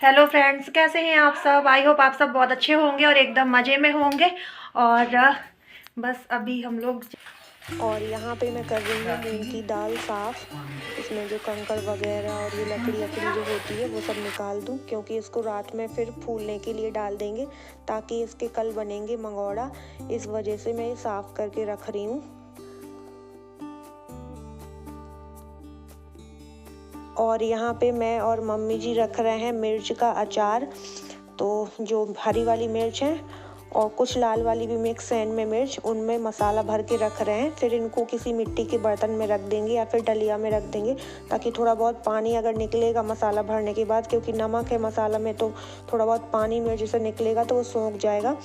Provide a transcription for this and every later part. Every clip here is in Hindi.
हेलो फ्रेंड्स, कैसे हैं आप सब। आई होप आप सब बहुत अच्छे होंगे और एकदम मज़े में होंगे। और बस अभी हम लोग और यहाँ पे मैं कर रही हूँ मूंग की दाल साफ़। इसमें जो कंकड़ वगैरह और ये लकड़ी अकड़ी जो होती है वो सब निकाल दूँ, क्योंकि इसको रात में फिर फूलने के लिए डाल देंगे ताकि इसके कल बनेंगे मंगौड़ा। इस वजह से मैं ये साफ़ करके रख रही हूँ। और यहाँ पे मैं और मम्मी जी रख रहे हैं मिर्च का अचार। तो जो हरी वाली मिर्च है और कुछ लाल वाली भी मिक्स है इनमें मिर्च, उनमें मसाला भर के रख रहे हैं। फिर इनको किसी मिट्टी के बर्तन में रख देंगे या फिर डलिया में रख देंगे, ताकि थोड़ा बहुत पानी अगर निकलेगा मसाला भरने के बाद, क्योंकि नमक है मसाला में, तो थोड़ा बहुत पानी मिर्च से निकलेगा तो वो सूख जाएगा।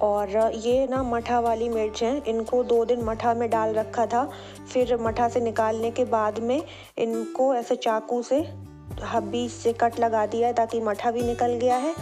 और ये ना मठा वाली मिर्च है, इनको 2 दिन मठा में डाल रखा था। फिर मठा से निकालने के बाद में इनको ऐसे चाकू से बीच से कट लगा दिया है, ताकि मठा भी निकल गया है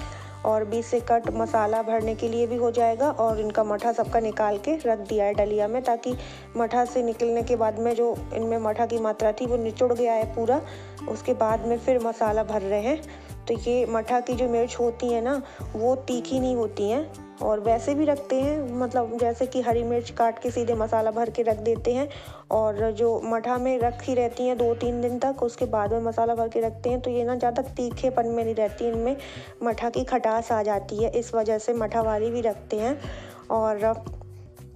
और बीच से कट मसाला भरने के लिए भी हो जाएगा। और इनका मठा सबका निकाल के रख दिया है डलिया में, ताकि मठा से निकलने के बाद में जो इनमें मठा की मात्रा थी वो निचुड़ गया है पूरा। उसके बाद में फिर मसाला भर रहे हैं। तो ये मठा की जो मिर्च होती है ना, वो तीखी नहीं होती हैं। और वैसे भी रखते हैं, मतलब जैसे कि हरी मिर्च काट के सीधे मसाला भर के रख देते हैं, और जो मठा में रखी रहती हैं 2-3 दिन तक, उसके बाद में मसाला भर के रखते हैं, तो ये ना ज़्यादा तीखेपन में नहीं रहती, इनमें मठा की खटास आ जाती है। इस वजह से मठा वाली भी रखते हैं। और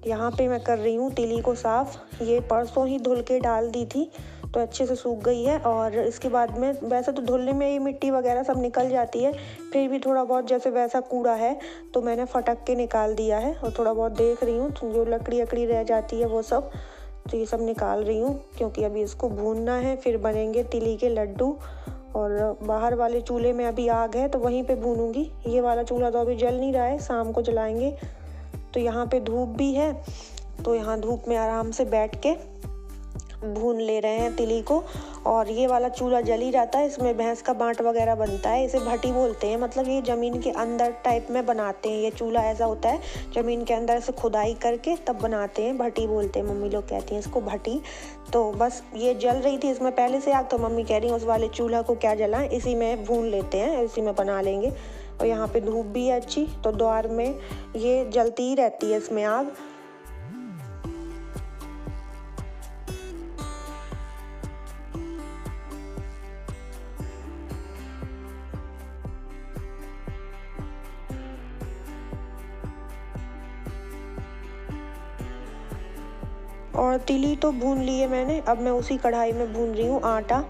यहाँ पे मैं कर रही हूँ तिली को साफ़। ये परसों ही धुल के डाल दी थी तो अच्छे से सूख गई है। और इसके बाद में वैसे तो धुलने में ही मिट्टी वगैरह सब निकल जाती है, फिर भी थोड़ा बहुत जैसे वैसा कूड़ा है तो मैंने फटक के निकाल दिया है। और थोड़ा बहुत देख रही हूँ तो जो लकड़ी अकड़ी रह जाती है वो सब, तो ये सब निकाल रही हूँ, क्योंकि अभी इसको भूनना है, फिर बनेंगे तिली के लड्डू। और बाहर वाले चूल्हे में अभी आग है तो वहीं पे भूनूंगी। ये वाला चूल्हा तो अभी जल नहीं रहा है, शाम को जलाएंगे। तो यहाँ पे धूप भी है, तो यहाँ धूप में आराम से बैठ के भून ले रहे हैं तिली को। और ये वाला चूल्हा जल ही रहता है, इसमें भैंस का बांट वगैरह बनता है। इसे भट्टी बोलते हैं, मतलब ये ज़मीन के अंदर टाइप में बनाते हैं। ये चूल्हा ऐसा होता है, ज़मीन के अंदर से खुदाई करके तब बनाते हैं, भट्टी बोलते हैं, मम्मी लोग कहती हैं इसको भट्टी। तो बस ये जल रही थी इसमें पहले से आग, तो मम्मी कह रही हैं उस वाले चूल्हा को क्या जलाएं, इसी में भून लेते हैं, इसी में बना लेंगे। और यहाँ पे धूप भी है अच्छी, तो द्वार में ये जलती ही रहती है इसमें आग। और तिली तो भून ली है मैंने, अब मैं उसी कढ़ाई में भून रही हूँ आटा।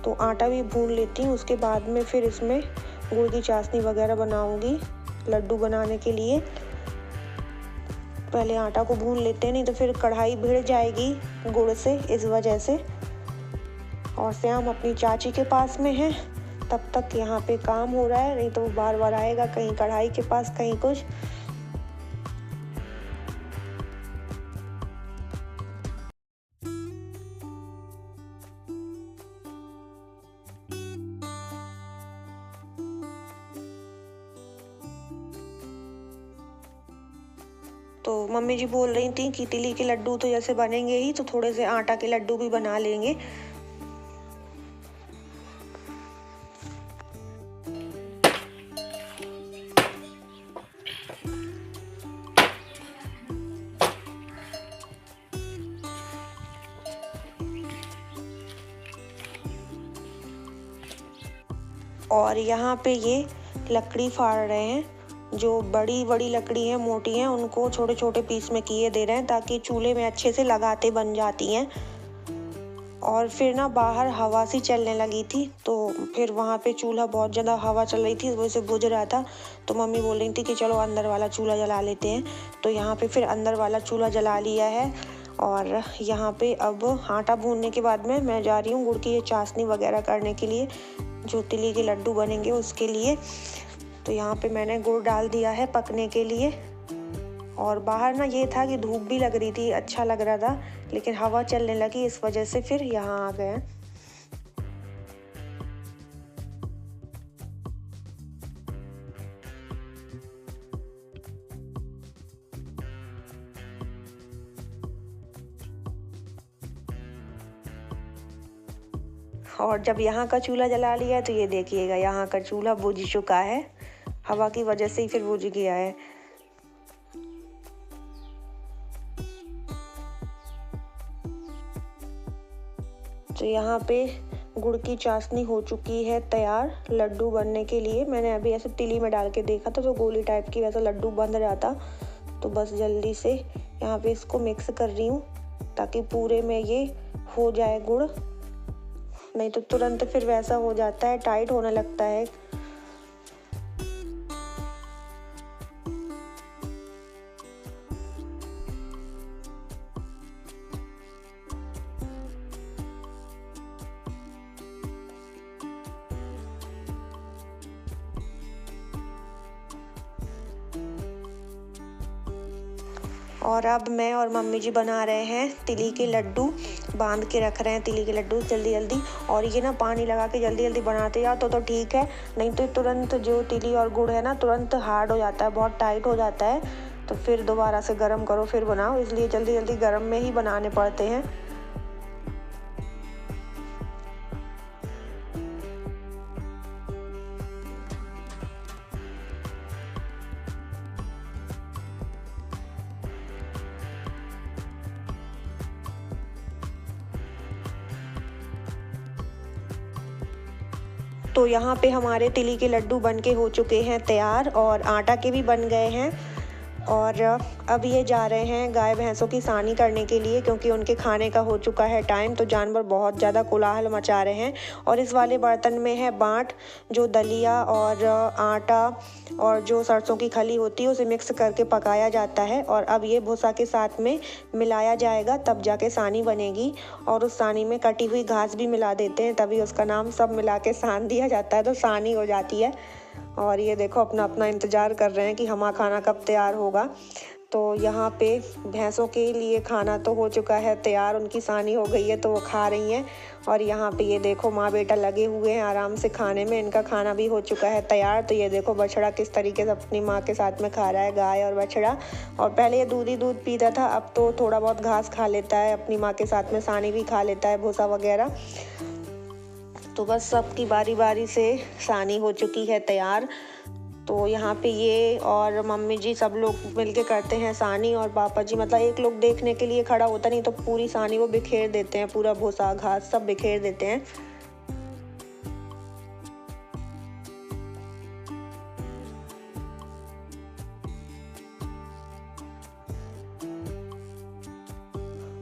तो आटा भी भून लेती हूँ, उसके बाद में फिर इसमें गुड़ की चाशनी वगैरह बनाऊंगी लड्डू बनाने के लिए। पहले आटा को भून लेते हैं, नहीं तो फिर कढ़ाई भिड़ जाएगी गुड़ से, इस वजह से। और श्याम अपनी चाची के पास में है, तब तक यहाँ पे काम हो रहा है, नहीं तो वो बार बार आएगा कहीं कढ़ाई के पास कहीं कुछ। तो मम्मी जी बोल रही थी कि तिली के लड्डू तो जैसे बनेंगे ही, तो थोड़े से आटा के लड्डू भी बना लेंगे। और यहाँ पे ये लकड़ी फाड़ रहे हैं, जो बड़ी बड़ी लकड़ी है, मोटी है, उनको छोटे छोटे पीस में किए दे रहे हैं, ताकि चूल्हे में अच्छे से लगाते बन जाती हैं। और फिर ना बाहर हवा सी चलने लगी थी, तो फिर वहाँ पे चूल्हा बहुत ज़्यादा हवा चल रही थी, वजह से बुझ रहा था। तो मम्मी बोल रही थी कि चलो अंदर वाला चूल्हा जला लेते हैं। तो यहाँ पे फिर अंदर वाला चूल्हा जला लिया है। और यहाँ पे अब आटा भूनने के बाद में मैं जा रही हूँ गुड़ की ये चाशनी वगैरह करने के लिए, जो तिली के लड्डू बनेंगे उसके लिए। तो यहाँ पे मैंने गुड़ डाल दिया है पकने के लिए। और बाहर ना ये था कि धूप भी लग रही थी, अच्छा लग रहा था, लेकिन हवा चलने लगी, इस वजह से फिर यहाँ आ गए। और जब यहाँ का चूल्हा जला लिया है तो ये देखिएगा यहाँ का चूल्हा बुझ चुका है, हवा की वजह से ही फिर बुझ गया है। तो यहाँ पे गुड़ की चाशनी हो चुकी है तैयार लड्डू बनने के लिए। मैंने अभी ऐसे तिली में डाल के देखा था तो गोली टाइप की वैसा लड्डू बन रहा था। तो बस जल्दी से यहाँ पे इसको मिक्स कर रही हूँ ताकि पूरे में ये हो जाए गुड़, नहीं तो तुरंत फिर वैसा हो जाता है, टाइट होने लगता है। और अब मैं और मम्मी जी बना रहे हैं तिली के लड्डू, बांध के रख रहे हैं तिली के लड्डू जल्दी जल्दी। और ये ना पानी लगा के जल्दी जल्दी बनाते जाओ तो ठीक है, नहीं तो तुरंत जो तिली और गुड़ है ना तुरंत हार्ड हो जाता है, बहुत टाइट हो जाता है। तो फिर दोबारा से गर्म करो फिर बनाओ, इसलिए जल्दी जल्दी गर्म में ही बनाने पड़ते हैं। तो यहाँ पे हमारे तिली के लड्डू बन के हो चुके हैं तैयार और आटा के भी बन गए हैं। और अब ये जा रहे हैं गाय भैंसों की सानी करने के लिए, क्योंकि उनके खाने का हो चुका है टाइम। तो जानवर बहुत ज़्यादा कोलाहल मचा रहे हैं। और इस वाले बर्तन में है बाँट, जो दलिया और आटा और जो सरसों की खली होती है उसे मिक्स करके पकाया जाता है। और अब ये भूसा के साथ में मिलाया जाएगा, तब जाके सानी बनेगी। और उस सानी में कटी हुई घास भी मिला देते हैं, तभी उसका नाम सब मिला के सान दिया जाता है, तो सानी हो जाती है। और ये देखो अपना अपना इंतज़ार कर रहे हैं कि हमारा खाना कब तैयार होगा। तो यहाँ पे भैंसों के लिए खाना तो हो चुका है तैयार, उनकी सानी हो गई है तो वो खा रही हैं। और यहाँ पे ये देखो माँ बेटा लगे हुए हैं आराम से खाने में, इनका खाना भी हो चुका है तैयार। तो ये देखो बछड़ा किस तरीके से अपनी माँ के साथ में खा रहा है, गाय और बछड़ा। और पहले ये दूध ही दूध पीता था, अब तो थोड़ा बहुत घास खा लेता है, अपनी माँ के साथ में सानी भी खा लेता है, भूसा वगैरह। तो बस सबकी बारी बारी से सानी हो चुकी है तैयार। तो यहाँ पे ये और मम्मी जी सब लोग मिलके करते हैं सानी, और पापा जी मतलब एक लोग देखने के लिए खड़ा होता नहीं तो पूरी सानी वो बिखेर देते हैं, पूरा भूसा घास सब बिखेर देते हैं।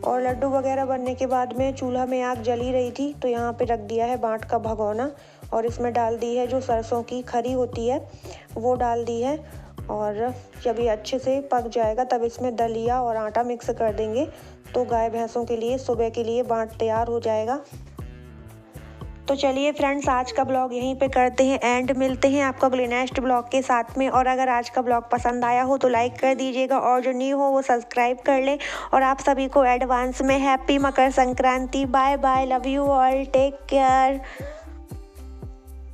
और लड्डू वगैरह बनने के बाद में चूल्हा में आग जली रही थी, तो यहाँ पे रख दिया है बाँट का भगोना और इसमें डाल दी है जो सरसों की खरी होती है वो डाल दी है। और जब ये अच्छे से पक जाएगा तब इसमें दलिया और आटा मिक्स कर देंगे, तो गाय भैंसों के लिए सुबह के लिए बाँट तैयार हो जाएगा। तो चलिए फ्रेंड्स, आज का ब्लॉग यहीं पे करते हैं एंड, मिलते हैं आपको अगले नेक्स्ट ब्लॉग के साथ में। और अगर आज का ब्लॉग पसंद आया हो तो लाइक कर दीजिएगा, और जो न्यू हो वो सब्सक्राइब कर ले। और आप सभी को एडवांस में happy Makar Sankranti. Bye bye, love you all, take care.